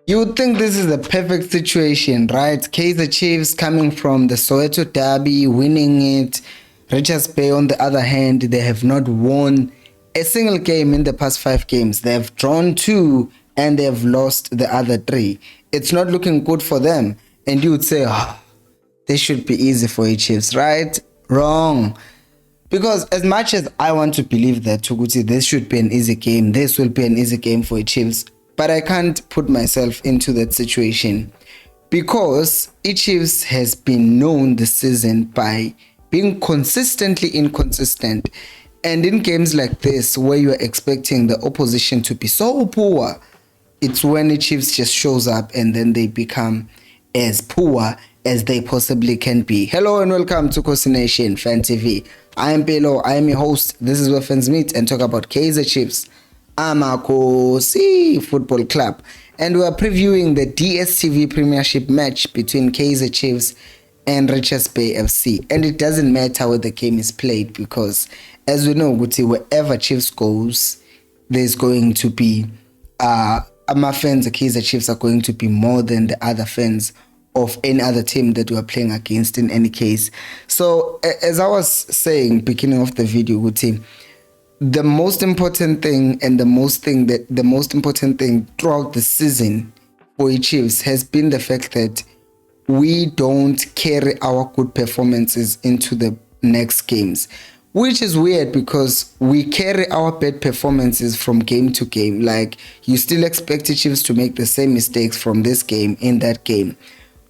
You would think this is the perfect situation, right? Kaizer Chiefs coming from the Soweto Derby, winning it. Richards Bay, on the other hand, they have not won a single game in the past 5 games. They have drawn 2 and they have lost the other 3. It's not looking good for them. And you would say, this should be easy for Chiefs, right? Wrong. Because as much as I want to believe that Tuguti, this should be an easy game, this will be an easy game for Chiefs, but I can't put myself into that situation because Chiefs has been known this season by being consistently inconsistent. And in games like this, where you are expecting the opposition to be so poor, it's when the Chiefs just shows up and then they become as poor as they possibly can be. Hello and welcome to Khosi Nation Fan TV. I am Pelo, I am your host. This is where fans meet and talk about Kaizer Chiefs, Khosi Football Club. And we are previewing the DSTV Premiership match between Kaizer Chiefs and Richards Bay FC. And it doesn't matter where the game is played because, as we know, wherever Chiefs goes, there's going to be my fans, the Kaizer Chiefs, are going to be more than the other fans of any other team that we are playing against in any case. So as I was saying beginning of the video, the most important thing and the most important thing throughout the season for Chiefs has been the fact that we don't carry our good performances into the next games, which is weird because we carry our bad performances from game to game. Like, you still expect the Chiefs to make the same mistakes from this game in that game,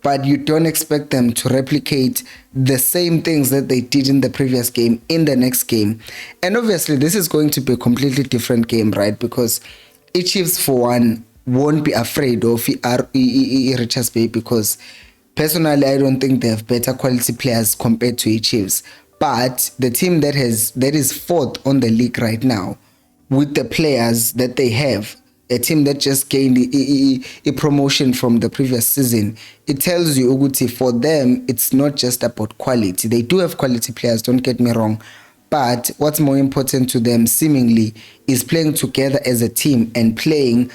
but you don't expect them to replicate the same things that they did in the previous game in the next game. And obviously this is going to be a completely different game, right? Because Chiefs, for one, won't be afraid of Richards Bay because personally I don't think they have better quality players compared to Chiefs. But the team that is fourth on the league right now, with the players that they have, a team that just gained a promotion from the previous season, it tells you, Uguti, for them, it's not just about quality. They do have quality players, don't get me wrong. But what's more important to them, seemingly, is playing together as a team and playing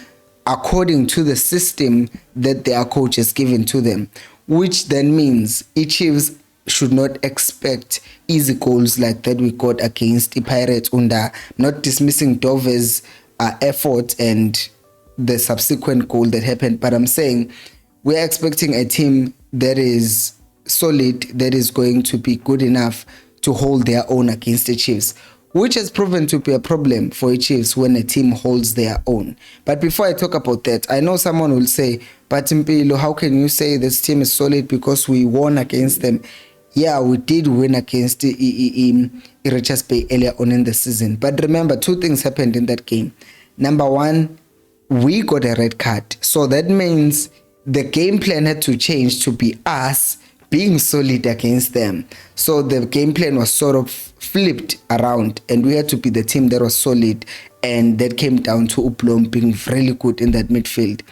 according to the system that their coach has given to them, which then means Chiefs should not expect easy goals like that we got against the Pirates under, not dismissing Dover's effort and the subsequent goal that happened, but I'm saying we're expecting a team that is solid, that is going to be good enough to hold their own against the Chiefs, which has proven to be a problem for the Chiefs when a team holds their own. But before I talk about that, I know someone will say, but Mpilo, how can you say this team is solid because we won against them? Yeah, we did win against Richards Bay earlier on in the season. But remember, 2 things happened in that game. Number 1, we got a red card. So that means the game plan had to change to be us being solid against them. So the game plan was sort of flipped around and we had to be the team that was solid, and that came down to Uplom being really good in that midfield.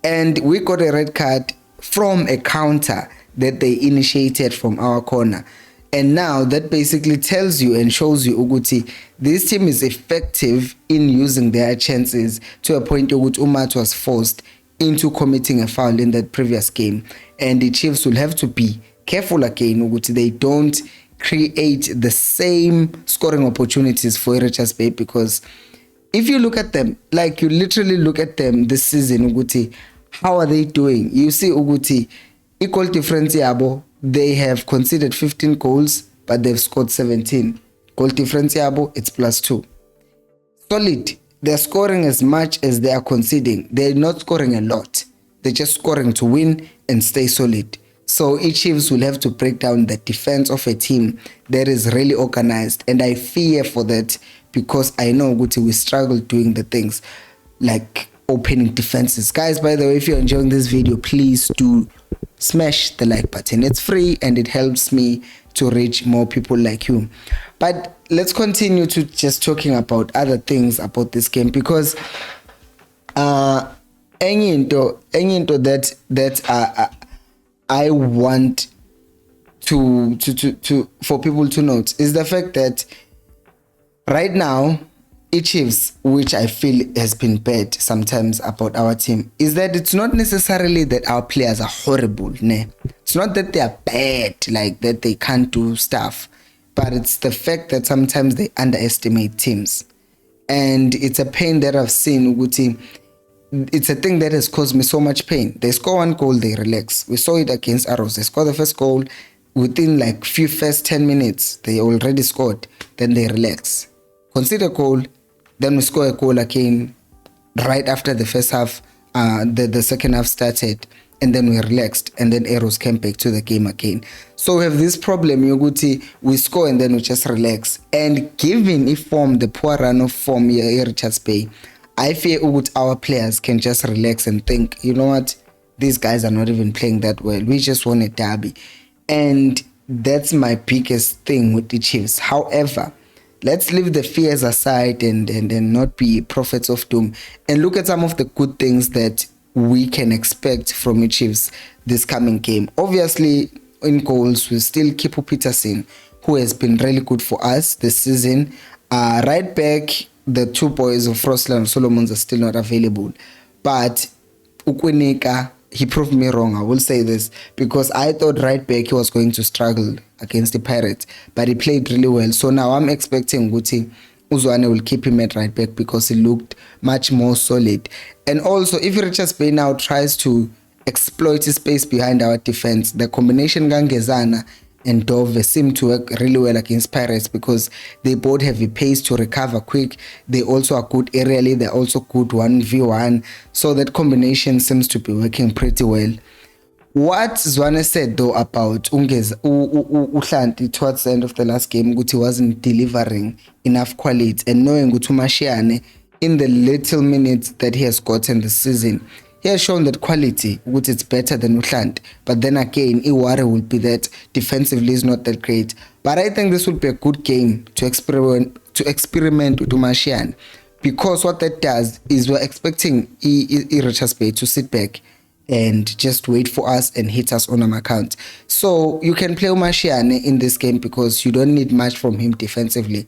And we got a red card from a counter that they initiated from our corner. And now that basically tells you and shows you, Uguti, this team is effective in using their chances to a point Uguti Umat was forced into committing a foul in that previous game. And the Chiefs will have to be careful again, Uguti, they don't create the same scoring opportunities for Richards Bay, because if you look at them, like you literally look at them this season, Uguti, how are they doing? You see, Uguti, equal difference yabo, they have conceded 15 goals, but they've scored 17. Goal difference yabo, it's +2. Solid. They're scoring as much as they are conceding. They're not scoring a lot. They're just scoring to win and stay solid. So Chiefs will have to break down the defense of a team that is really organized. And I fear for that because I know we struggle doing the things like opening defenses. Guys, by the way, if you're enjoying this video, please do smash the like button. It's free and it helps me to reach more people like you. But let's continue to just talking about other things about this game, because any into that I want to for people to note is the fact that right now Chiefs, which I feel has been bad sometimes about our team, is that it's not necessarily that our players are horrible. Ne? It's not that they are bad, like that they can't do stuff, but it's the fact that sometimes they underestimate teams. And it's a pain that I've seen with team. It's a thing that has caused me so much pain. They score one goal, they relax. We saw it against Arrows. They score the first goal within like first 10 minutes. They already scored. Then they relax. Concede a goal. Then we score a goal again right after the first half. The second half started. And then we relaxed, and then Arrows came back to the game again. So we have this problem, Yoguti, we score and then we just relax. And given the poor run of form here Richards Bay, I fear our players can just relax and think, you know what, these guys are not even playing that well. We just won a derby. And that's my biggest thing with the Chiefs. However, let's leave the fears aside and not be prophets of doom and look at some of the good things that we can expect from the Chiefs this coming game. Obviously, in goals, we still keep Peterson, who has been really good for us this season. Right back, the two boys of Frostland and Solomons are still not available. But Ukwenika, he proved me wrong, I will say this, because I thought right back he was going to struggle against the Pirates, but he played really well. So now I'm expecting Guti Uzwane will keep him at right back because he looked much more solid. And also, if Richards Bay now tries to exploit his space behind our defense, the combination Gangezana and Dove seem to work really well against Pirates because they both have a pace to recover quick. They also are good aerially. They're also good 1v1. So that combination seems to be working pretty well. What Zwane said though about Uhlanti towards the end of the last game, he wasn't delivering enough quality, and knowing Mashiane in the little minutes that he has gotten this season, he has shown that quality, which is better than Uhlanti. But then again, Iware will be that defensively is not that great. But I think this will be a good game to experiment with Mashiane, because what that does is we're expecting Richards Bay to sit back and just wait for us and hit us on our account. So you can play Mashiane in this game because you don't need much from him defensively.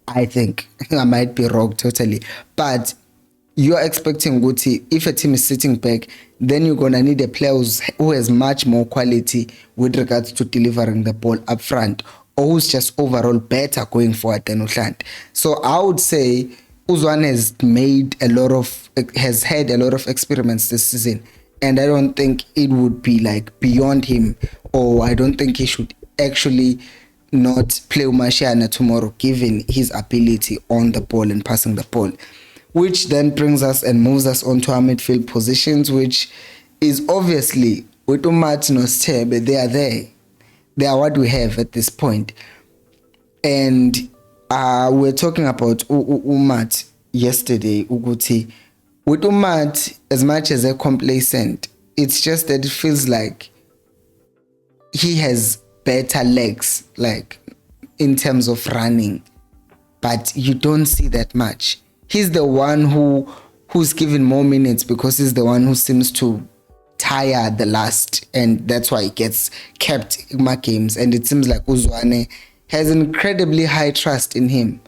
I think I might be wrong totally, but you're expecting Guti, if a team is sitting back, then you're gonna need a player who has much more quality with regards to delivering the ball up front, or who's just overall better going forward than Uhlanti. So I would say Uzwane has had a lot of experiments this season, and I don't think it would be like beyond him, or I don't think he should actually not play Mashiane tomorrow given his ability on the ball and passing the ball. Which then brings us and moves us onto our midfield positions, which is obviously with Umat no Stebe, they are there. They are what we have at this point. And we're talking about Umat yesterday, Uguti. With Umat, as much as they're complacent, it's just that it feels like he has better legs, like in terms of running, but you don't see that much. He's the one who's given more minutes because he's the one who seems to tire the last, and that's why he gets kept in my games. And it seems like Uzwane has incredibly high trust in him.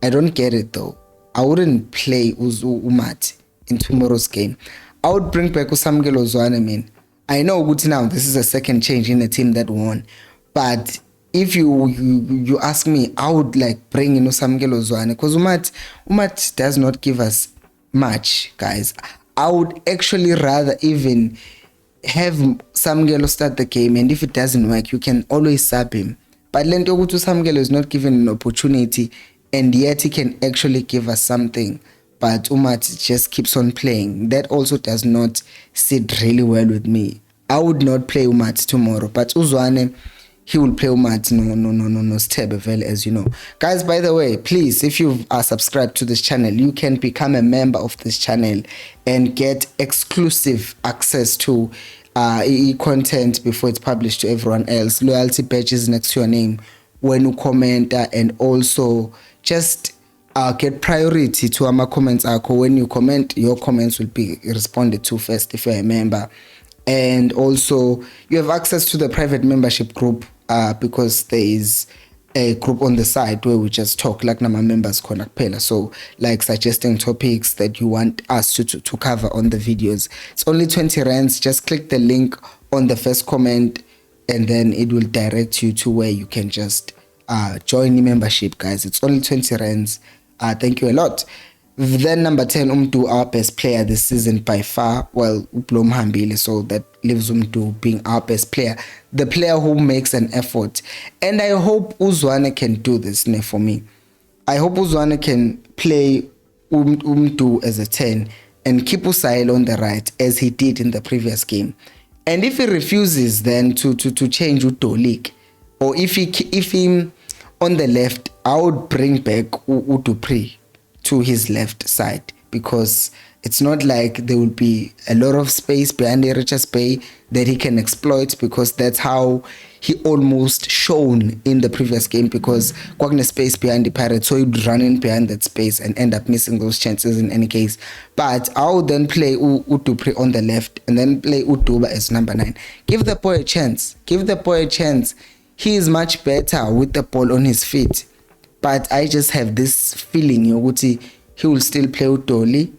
I don't get it though. I wouldn't play Umat in tomorrow's game. I would bring back Usamgelo Uzwane. I mean, I know good now this is a second change in a team that won, but if you ask me, I would like bring in Usamgelo Uzwane because Umat does not give us much, guys. I would actually rather even have Samgelo start the game, and if it doesn't work, you can always sub him. But Lento Gutu Samgelo is not given an opportunity, and yet he can actually give us something. But Umat just keeps on playing. That also does not sit really well with me. I would not play Umat tomorrow, but Uzwane, he will play Umat no Stebevele, as you know. Guys, by the way, please, if you are subscribed to this channel, you can become a member of this channel and get exclusive access to content before it's published to everyone else. Loyalty badges next to your name when you comment, and also just get priority to our comments. When you comment, your comments will be responded to first if you're a member. And also you have access to the private membership group because there is a group on the side where we just talk like nama members khona kuphela, so like suggesting topics that you want us to cover on the videos. It's only 20 rands. Just click the link on the first comment and then it will direct you to where you can just join the membership, guys. It's only 20 rands. Thank you a lot. Then number 10, Umdu, our best player this season by far. Well, Ublom Hambili, so that leaves Umdu being our best player, the player who makes an effort. And I hope Uzwane can do this for me. I hope Uzwane can play Umdu as a 10 and keep Usail on the right as he did in the previous game. And if he refuses then to change Udolik, or if he on the left, I would bring back Udupri to his left side, because it's not like there will be a lot of space behind the Richards Bay that he can exploit, because that's how he almost shone in the previous game, because Kwagne space behind the Pirates, so he'd run in behind that space and end up missing those chances in any case. But I would then play Udupri on the left and then play Uduba as number 9. Give the boy a chance. Give the boy a chance. He is much better with the ball on his feet. But I just have this feeling he will still play Utoli.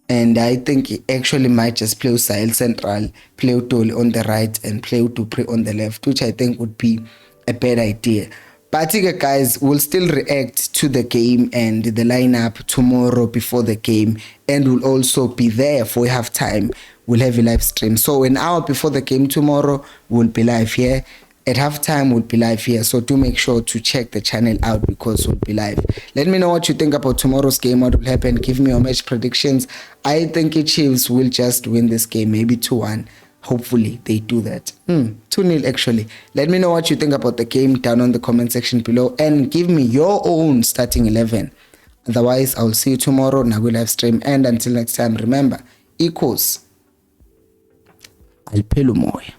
And I think he actually might just play Sahel Central, play Utoli on the right and play Utupri on the left, which I think would be a bad idea. But guys, we'll still react to the game and the lineup tomorrow before the game, and we'll also be there for halftime. We'll have a live stream. So an hour before the game tomorrow, we'll be live here. At halftime, we'll be live here, so do make sure to check the channel out because we'll be live. Let me know what you think about tomorrow's game, what will happen. Give me your match predictions. I think the Chiefs will just win this game, maybe 2-1. Hopefully, they do that. 2-0 actually. Let me know what you think about the game down on the comment section below, and give me your own starting 11. Otherwise, I'll see you tomorrow. Now we'll live stream, and until next time, remember, equals Alpelumoy.